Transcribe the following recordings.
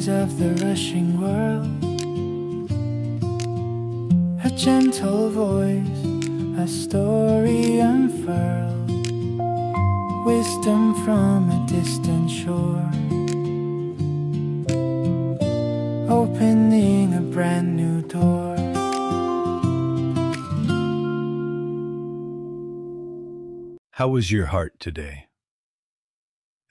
noise of the rushing world. A gentle voice, a story unfurled, wisdom from a distant shore, opening a brand new door. How is your heart today?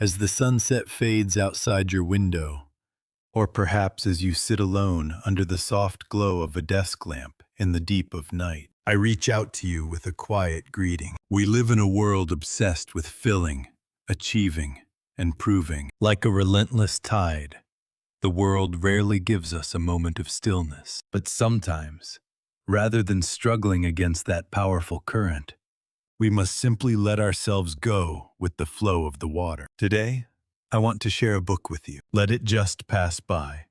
As the sunset fades outside your window, or perhaps as you sit alone under the soft glow of a desk lamp in the deep of night, I reach out to you with a quiet greeting. We live in a world obsessed with filling, achieving, and proving. Like a relentless tide, the world rarely gives us a moment of stillness. But sometimes, rather than struggling against that powerful current, we must simply let ourselves go with the flow of the water. Today, I want to share a book with you, Let It Just Pass By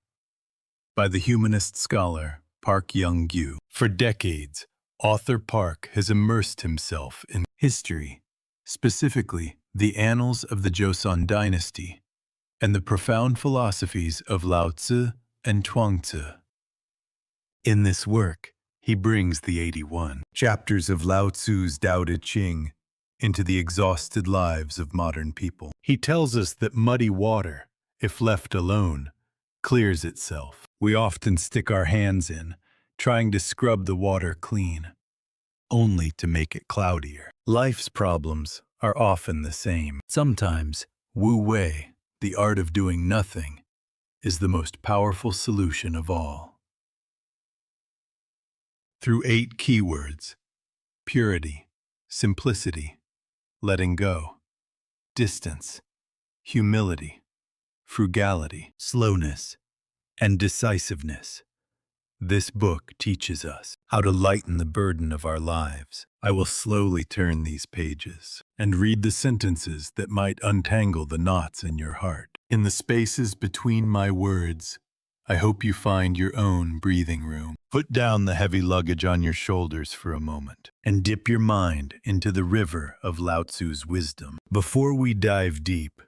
the humanist scholar Park Young-gyu. For decades, author Park has immersed himself in history, specifically the annals of the Joseon dynasty, and the profound philosophies of Lao Tzu and Chuang-tzu. In this work, he brings the 81 chapters of Lao Tzu's Tao Te Ching into the exhausted lives of modern people. He tells us that muddy water, if left alone, clears itself. We often stick our hands in, trying to scrub the water clean, only to make it cloudier. Life's problems are often the same. Sometimes, Wu Wei, the art of doing nothing, is the most powerful solution of all. Through 8 keywords: purity, simplicity, letting go, distance, humility, frugality, slowness, and decisiveness, this book teaches us how to lighten the burden of our lives. I will slowly turn these pages and read the sentences that might untangle the knots in your heart. In the spaces between my words, I hope you find your own breathing room. Put down the heavy luggage on your shoulders for a moment and dip your mind into the river of Lao Tzu's wisdom. Before we dive deep,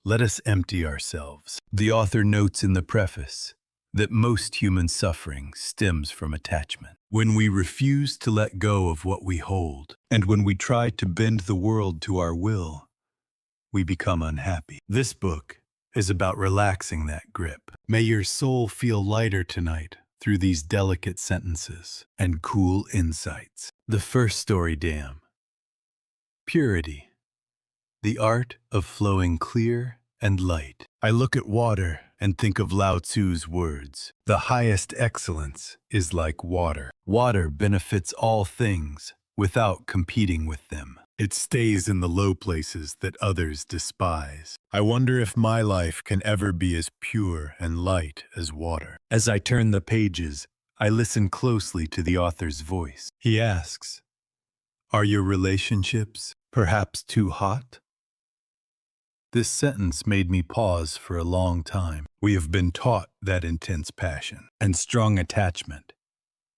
let us empty ourselves. The author notes in the preface that most human suffering stems from attachment. When we refuse to let go of what we hold, and when we try to bend the world to our will, we become unhappy. This book is about relaxing that grip. May your soul feel lighter tonight through these delicate sentences and cool insights. The first story dam. Purity, the art of flowing clear and light. I look at water and think of Lao Tzu's words. The highest excellence is like water. Water benefits all things without competing with them. It stays in the low places that others despise. I wonder if my life can ever be as pure and light as water. As I turn the pages, I listen closely to the author's voice. He asks, "Are your relationships perhaps too hot?" This sentence made me pause for a long time. We have been taught that intense passion and strong attachment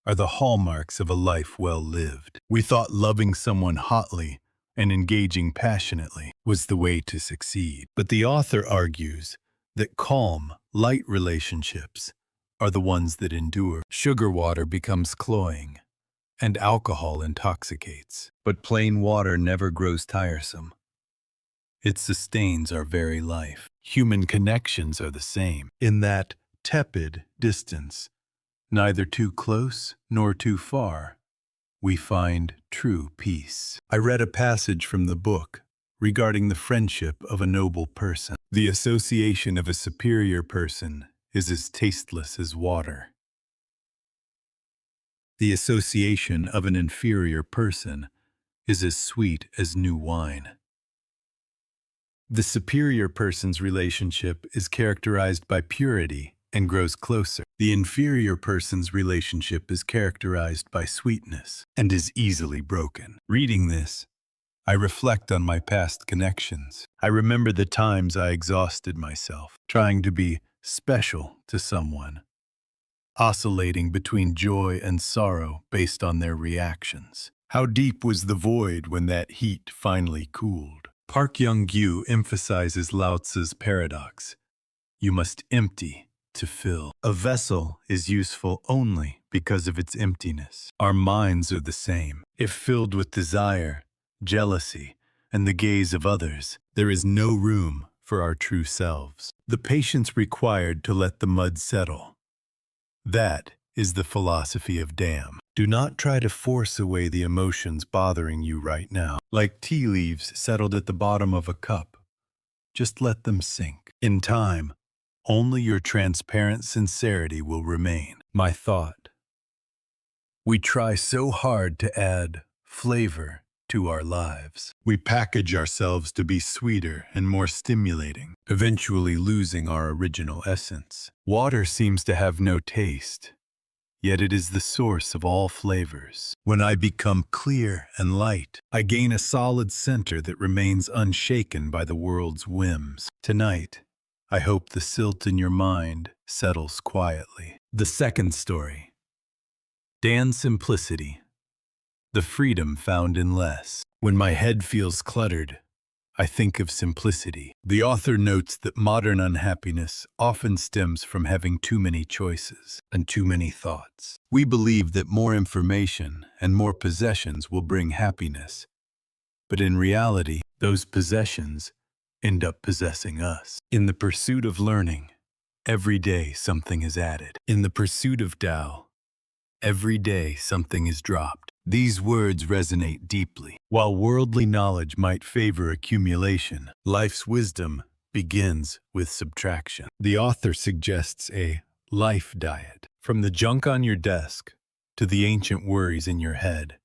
are the hallmarks of a life well lived. We thought loving someone hotly and engaging passionately was the way to succeed. But the author argues that calm, light relationships are the ones that endure. Sugar water becomes cloying, and alcohol intoxicates. But plain water never grows tiresome. It sustains our very life. Human connections are the same. In that tepid distance, neither too close nor too far, we find true peace. I read a passage from the book regarding the friendship of a noble person. The association of a superior person is as tasteless as water. The association of an inferior person is as sweet as new wine. The superior person's relationship is characterized by purity and grows closer. The inferior person's relationship is characterized by sweetness and is easily broken. Reading this, I reflect on my past connections. I remember the times I exhausted myself, trying to be special to someone, oscillating between joy and sorrow based on their reactions. How deep was the void when that heat finally cooled? Park Young-gyu emphasizes Lao Tzu's paradox. You must empty to fill. A vessel is useful only because of its emptiness. Our minds are the same. If filled with desire, jealousy, and the gaze of others, there is no room for our true selves. The patience required to let the mud settle. That is the philosophy of Dam. Do not try to force away the emotions bothering you right now. Like tea leaves settled at the bottom of a cup, just let them sink. In time, only your transparent sincerity will remain. My thought. We try so hard to add flavor to our lives. We package ourselves to be sweeter and more stimulating, eventually losing our original essence. Water seems to have no taste, yet it is the source of all flavors. When I become clear and light, I gain a solid center that remains unshaken by the world's whims. Tonight, I hope the silt in your mind settles quietly. The second story. Dan's simplicity. The freedom found in less. When my head feels cluttered, I think of simplicity. The author notes that modern unhappiness often stems from having too many choices and too many thoughts. We believe that more information and more possessions will bring happiness, but in reality, those possessions end up possessing us. In the pursuit of learning, every day something is added. In the pursuit of Tao, every day something is dropped. These words resonate deeply. While worldly knowledge might favor accumulation, life's wisdom begins with subtraction. The author suggests a life diet. From the junk on your desk to the ancient worries in your head,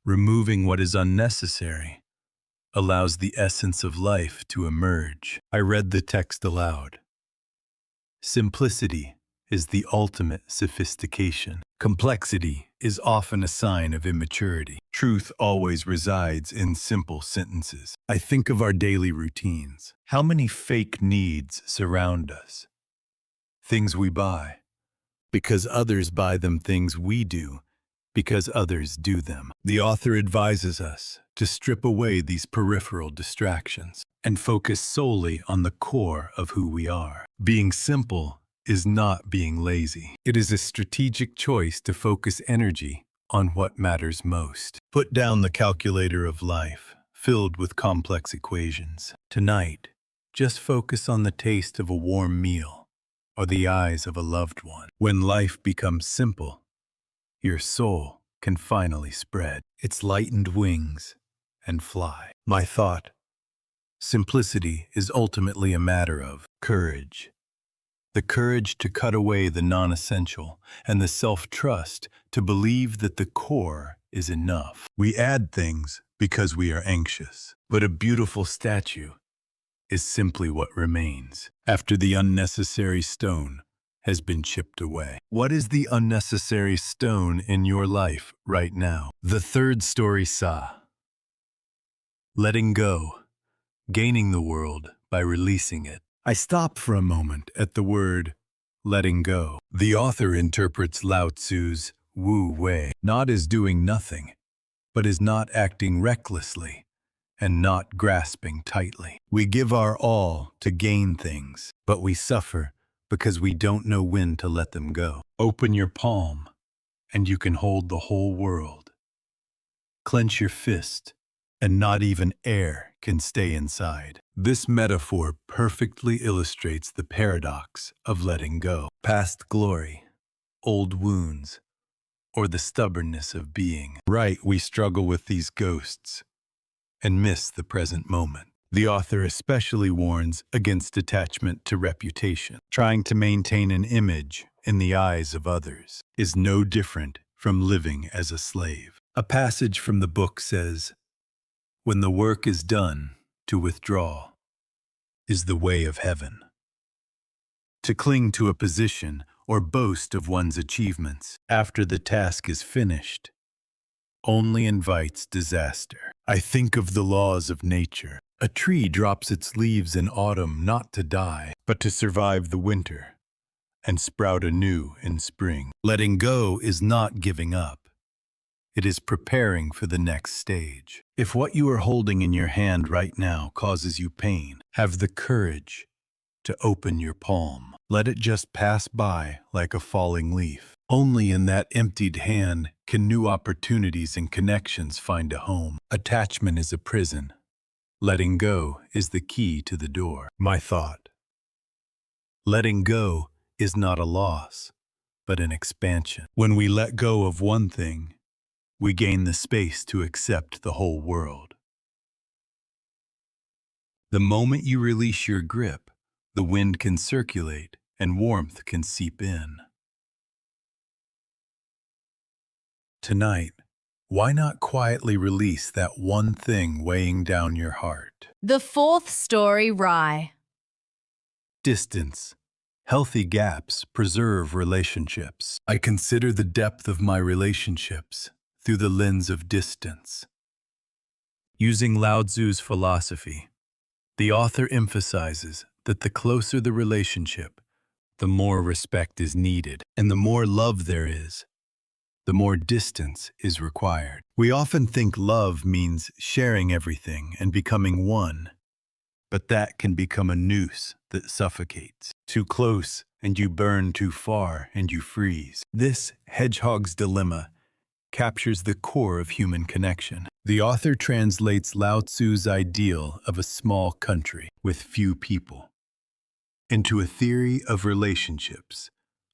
removing what is unnecessary allows the essence of life to emerge. I read the text aloud. Simplicity is the ultimate sophistication. Complexity is often a sign of immaturity. Truth always resides in simple sentences. I think of our daily routines. How many fake needs surround us? Things we buy because others buy them, things we do because others do them. The author advises us to strip away these peripheral distractions and focus solely on the core of who we are. Being simple is not being lazy. It is a strategic choice to focus energy on what matters most. Put down the calculator of life, filled with complex equations. Tonight, just focus on the taste of a warm meal or the eyes of a loved one. When life becomes simple, your soul can finally spread its lightened wings and fly. My thought. Simplicity is ultimately a matter of courage. The courage to cut away the non-essential and the self-trust to believe that the core is enough. We add things because we are anxious, but a beautiful statue is simply what remains after the unnecessary stone has been chipped away. What is the unnecessary stone in your life right now? The third story, Sa. Letting go, gaining the world by releasing it. I stop for a moment at the word letting go. The author interprets Lao Tzu's Wu Wei not as doing nothing, but as not acting recklessly and not grasping tightly. We give our all to gain things, but we suffer because we don't know when to let them go. Open your palm, and you can hold the whole world. Clench your fist, and not even air can stay inside. This metaphor perfectly illustrates the paradox of letting go. Past glory, old wounds, or the stubbornness of being. Right, we struggle with these ghosts and miss the present moment. The author especially warns against attachment to reputation. Trying to maintain an image in the eyes of others is no different from living as a slave. A passage from the book says, "When the work is done, to withdraw is the way of heaven." To cling to a position or boast of one's achievements after the task is finished only invites disaster. I think of the laws of nature. A tree drops its leaves in autumn not to die, but to survive the winter and sprout anew in spring. Letting go is not giving up. It is preparing for the next stage. If what you are holding in your hand right now causes you pain, have the courage to open your palm. Let it just pass by like a falling leaf. Only in that emptied hand can new opportunities and connections find a home. Attachment is a prison. Letting go is the key to the door. My thought. Letting go is not a loss, but an expansion. When we let go of one thing, we gain the space to accept the whole world. The moment you release your grip, the wind can circulate and warmth can seep in. Tonight, why not quietly release that one thing weighing down your heart? The fourth story, Rye. Distance. Healthy gaps preserve relationships. I consider the depth of my relationships through the lens of distance. Using Lao Tzu's philosophy, the author emphasizes that the closer the relationship, the more respect is needed, and the more love there is, the more distance is required. We often think love means sharing everything and becoming one, but that can become a noose that suffocates. Too close and you burn, too far and you freeze. This hedgehog's dilemma captures the core of human connection. The author translates Lao Tzu's ideal of a small country with few people into a theory of relationships,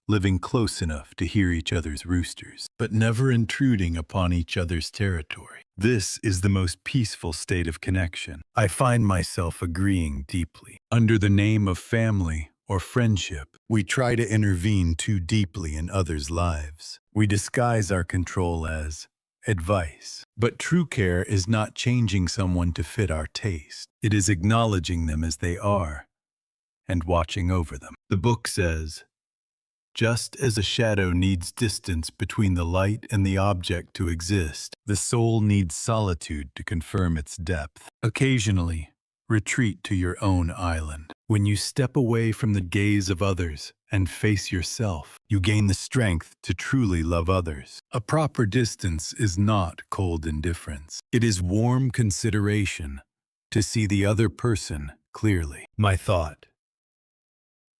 living close enough to hear each other's roosters, but never intruding upon each other's territory. This is the most peaceful state of connection. I find myself agreeing deeply. Under the name of family or friendship, we try to intervene too deeply in others' lives. We disguise our control as advice. But true care is not changing someone to fit our taste. It is acknowledging them as they are and watching over them. The book says, just as a shadow needs distance between the light and the object to exist, the soul needs solitude to confirm its depth. Occasionally, retreat to your own island. When you step away from the gaze of others and face yourself, you gain the strength to truly love others. A proper distance is not cold indifference. It is warm consideration to see the other person clearly. My thought.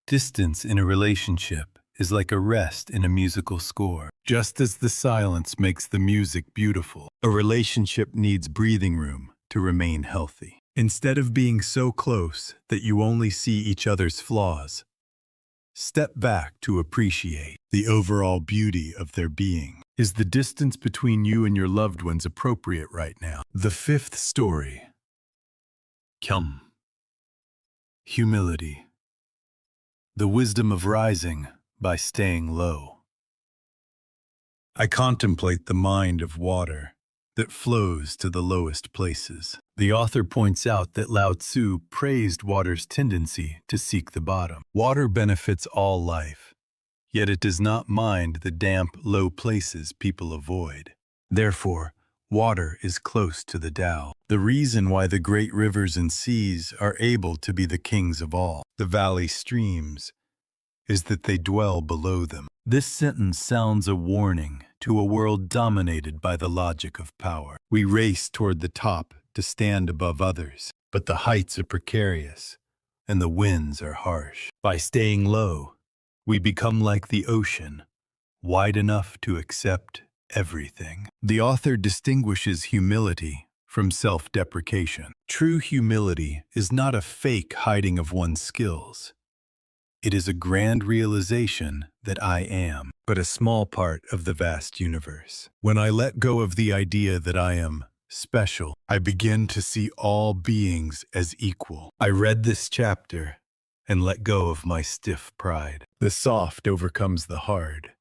Distance in a relationship is like a rest in a musical score. Just as the silence makes the music beautiful, a relationship needs breathing room to remain healthy. Instead of being so close that you only see each other's flaws, step back to appreciate the overall beauty of their being. Is the distance between you and your loved ones appropriate right now? The fifth story. Kyum. Humility. The wisdom of rising by staying low. I contemplate the mind of water that flows to the lowest places. The author points out that Lao Tzu praised water's tendency to seek the bottom. Water benefits all life, yet it does not mind the damp, low places people avoid. Therefore, water is close to the Tao. The reason why the great rivers and seas are able to be the kings of all, the valley streams, is that they dwell below them. This sentence sounds a warning to a world dominated by the logic of power. We race toward the top to stand above others, but the heights are precarious and the winds are harsh. By staying low, we become like the ocean, wide enough to accept everything. The author distinguishes humility from self-deprecation. True humility is not a fake hiding of one's skills. It is a grand realization that I am but a small part of the vast universe. When I let go of the idea that I am special, I begin to see all beings as equal. I read this chapter and let go of my stiff pride. The soft overcomes the hard.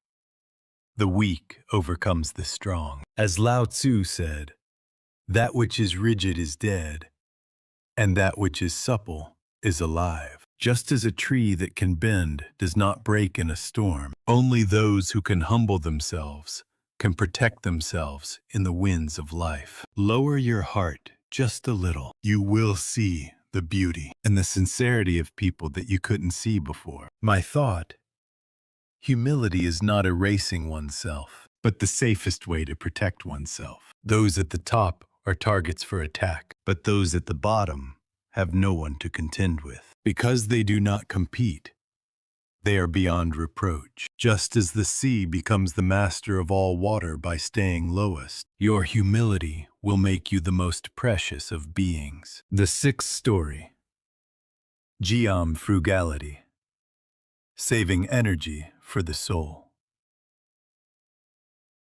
The weak overcomes the strong. As Lao Tzu said, that which is rigid is dead, and that which is supple is alive. Just as a tree that can bend does not break in a storm, only those who can humble themselves can protect themselves in the winds of life. Lower your heart just a little. You will see the beauty and the sincerity of people that you couldn't see before. My thought, humility is not erasing oneself, but the safest way to protect oneself. Those at the top are targets for attack, but those at the bottom have no one to contend with. Because they do not compete, They are beyond reproach. Just as the sea becomes the master of all water by staying lowest, your humility will make you the most precious of beings. The sixth story. Geom frugality. Saving energy for the soul.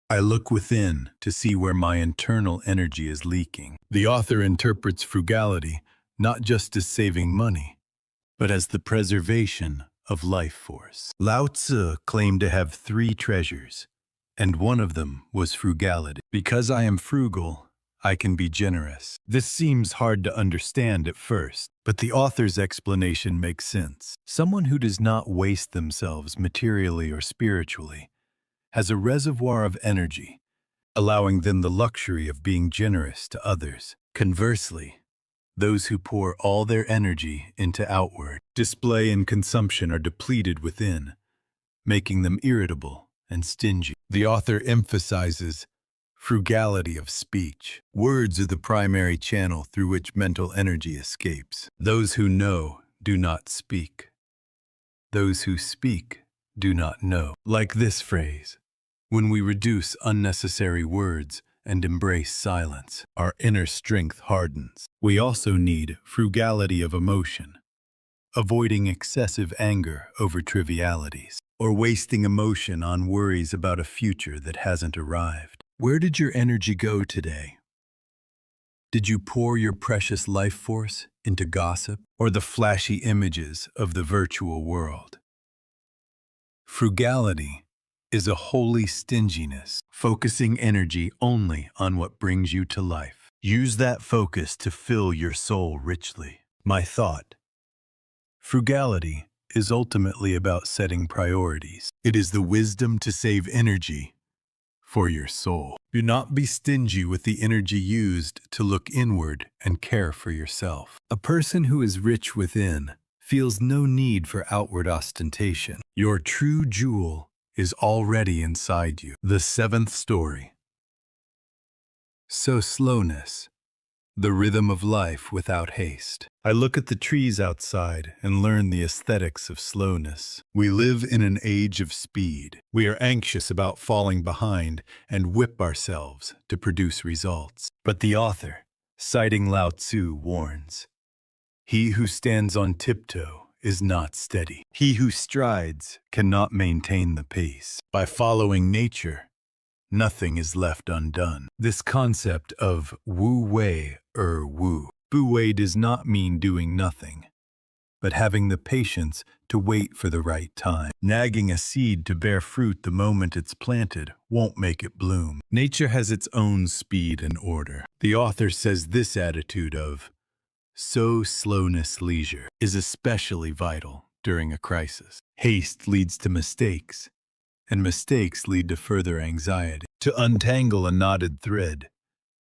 I look within to see where my internal energy is leaking. The author interprets frugality not just as saving money, but as the preservation of life force. Lao Tzu claimed to have 3 treasures, and one of them was frugality. Because I am frugal, I can be generous. This seems hard to understand at first, but the author's explanation makes sense. Someone who does not waste themselves materially or spiritually has a reservoir of energy, allowing them the luxury of being generous to others. Conversely, those who pour all their energy into outward display and consumption are depleted within, making them irritable and stingy. The author emphasizes frugality of speech. Words are the primary channel through which mental energy escapes. Those who know do not speak. Those who speak do not know. Like this phrase, when we reduce unnecessary words and embrace silence, our inner strength hardens. We also need frugality of emotion, avoiding excessive anger over trivialities, or wasting emotion on worries about a future that hasn't arrived. Where did your energy go today? Did you pour your precious life force into gossip or the flashy images of the virtual world? Frugality is a holy stinginess, focusing energy only on what brings you to life. Use that focus to fill your soul richly. My thought: frugality is ultimately about setting priorities. It is the wisdom to save energy for your soul. Do not be stingy with the energy used to look inward and care for yourself. A person who is rich within feels no need for outward ostentation. Your true jewel is already inside you. The seventh story. So slowness, the rhythm of life without haste. I look at the trees outside and learn the aesthetics of slowness. We live in an age of speed. We are anxious about falling behind and whip ourselves to produce results. But the author, citing Lao Tzu, warns, "He who stands on tiptoe is not steady. He who strides cannot maintain the pace. By following nature, nothing is left undone." This concept of wu wei wu. Bu wei does not mean doing nothing, but having the patience to wait for the right time. Nagging a seed to bear fruit the moment it's planted won't make it bloom. Nature has its own speed and order. The author says this attitude of "so slowness leisure" is especially vital during a crisis. Haste leads to mistakes, and mistakes lead to further anxiety. To untangle a knotted thread,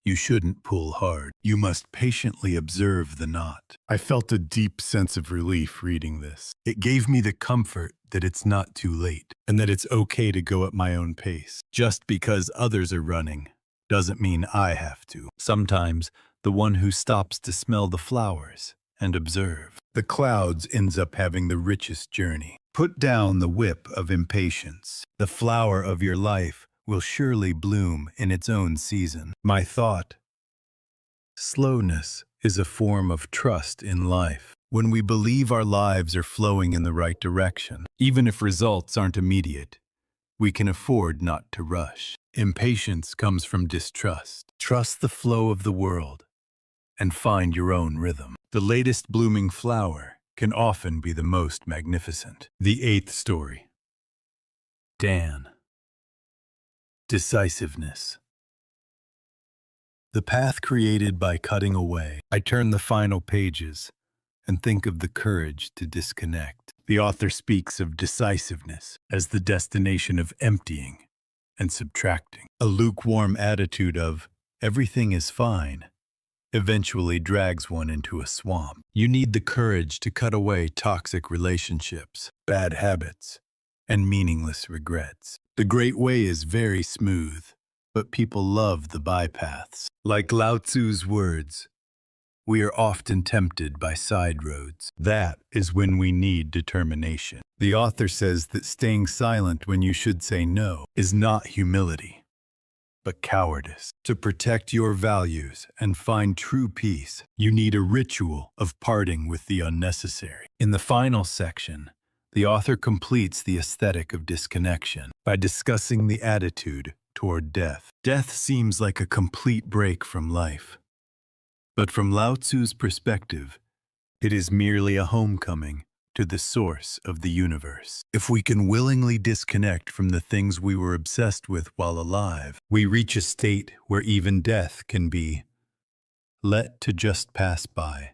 you shouldn't pull hard. You must patiently observe the knot. I felt a deep sense of relief reading this. It gave me the comfort that it's not too late, and that it's okay to go at my own pace. Just because others are running doesn't mean I have to. Sometimes the one who stops to smell the flowers and observe the clouds ends up having the richest journey. Put down the whip of impatience. The flower of your life will surely bloom in its own season. My thought: slowness is a form of trust in life. When we believe our lives are flowing in the right direction, even if results aren't immediate, we can afford not to rush. Impatience comes from distrust. Trust the flow of the world and find your own rhythm. The latest blooming flower can often be the most magnificent. The eighth story. Dan. Decisiveness. The path created by cutting away. I turn the final pages and think of the courage to disconnect. The author speaks of decisiveness as the destination of emptying and subtracting. A lukewarm attitude of "everything is fine" eventually drags one into a swamp. You need the courage to cut away toxic relationships, bad habits, and meaningless regrets. The great way is very smooth, but people love the bypaths. Like Lao Tzu's words, we are often tempted by side roads. That is when we need determination. The author says that staying silent when you should say no is not humility, but cowardice. To protect your values and find true peace, you need a ritual of parting with the unnecessary. In the final section, the author completes the aesthetic of disconnection by discussing the attitude toward death. Death seems like a complete break from life. But from Lao Tzu's perspective, it is merely a homecoming to the source of the universe. If we can willingly disconnect from the things we were obsessed with while alive, we reach a state where even death can be let to just pass by.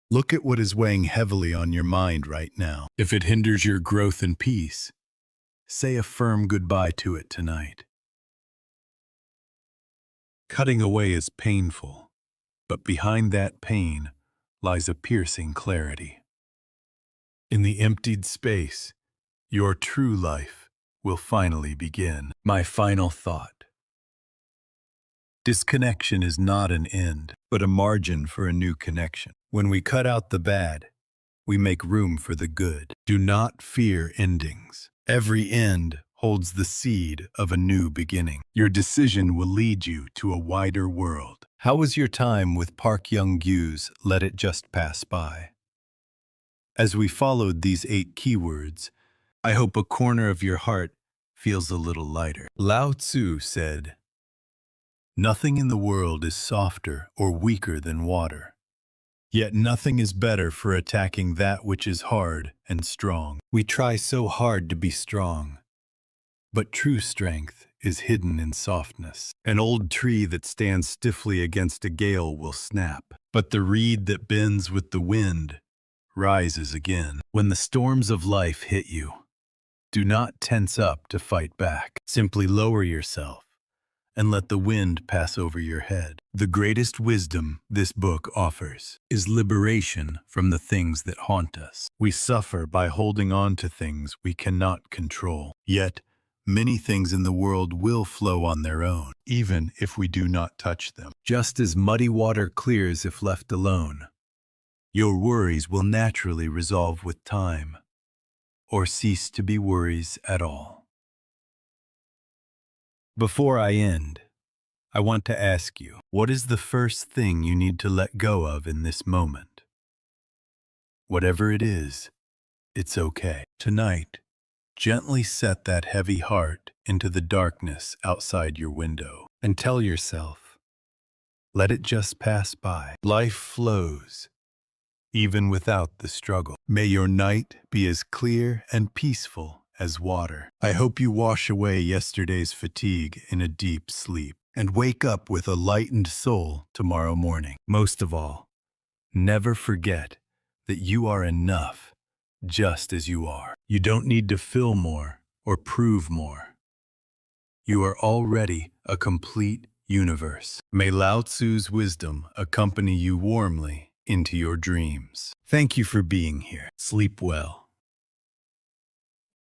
Look at what is weighing heavily on your mind right now. If it hinders your growth and peace, say a firm goodbye to it tonight. Cutting away is painful, but behind that pain lies a piercing clarity. In the emptied space, your true life will finally begin. My final thought. Disconnection is not an end, but a margin for a new connection. When we cut out the bad, we make room for the good. Do not fear endings. Every end holds the seed of a new beginning. Your decision will lead you to a wider world. How was your time with Park Young-gyu's Let It Just Pass By? As we followed these 8 keywords, I hope a corner of your heart feels a little lighter. Lao Tzu said, "Nothing in the world is softer or weaker than water. Yet nothing is better for attacking that which is hard and strong. We try so hard to be strong, but true strength is hidden in softness. An old tree that stands stiffly against a gale will snap, but the reed that bends with the wind rises again. When the storms of life hit you, do not tense up to fight back. Simply lower yourself and let the wind pass over your head. The greatest wisdom this book offers is liberation from the things that haunt us. We suffer by holding on to things we cannot control. Yet, many things in the world will flow on their own, even if we do not touch them. Just as muddy water clears if left alone, your worries will naturally resolve with time, or cease to be worries at all. Before I end, I want to ask you, what is the first thing you need to let go of in this moment? Whatever it is, it's okay. Tonight, gently set that heavy heart into the darkness outside your window and tell yourself, let it just pass by. Life flows, even without the struggle. May your night be as clear and peaceful as water. I hope you wash away yesterday's fatigue in a deep sleep and wake up with a lightened soul tomorrow morning. Most of all, never forget that you are enough just as you are. You don't need to fill more or prove more. You are already a complete universe. May Lao Tzu's wisdom accompany you warmly into your dreams. Thank you for being here. Sleep well.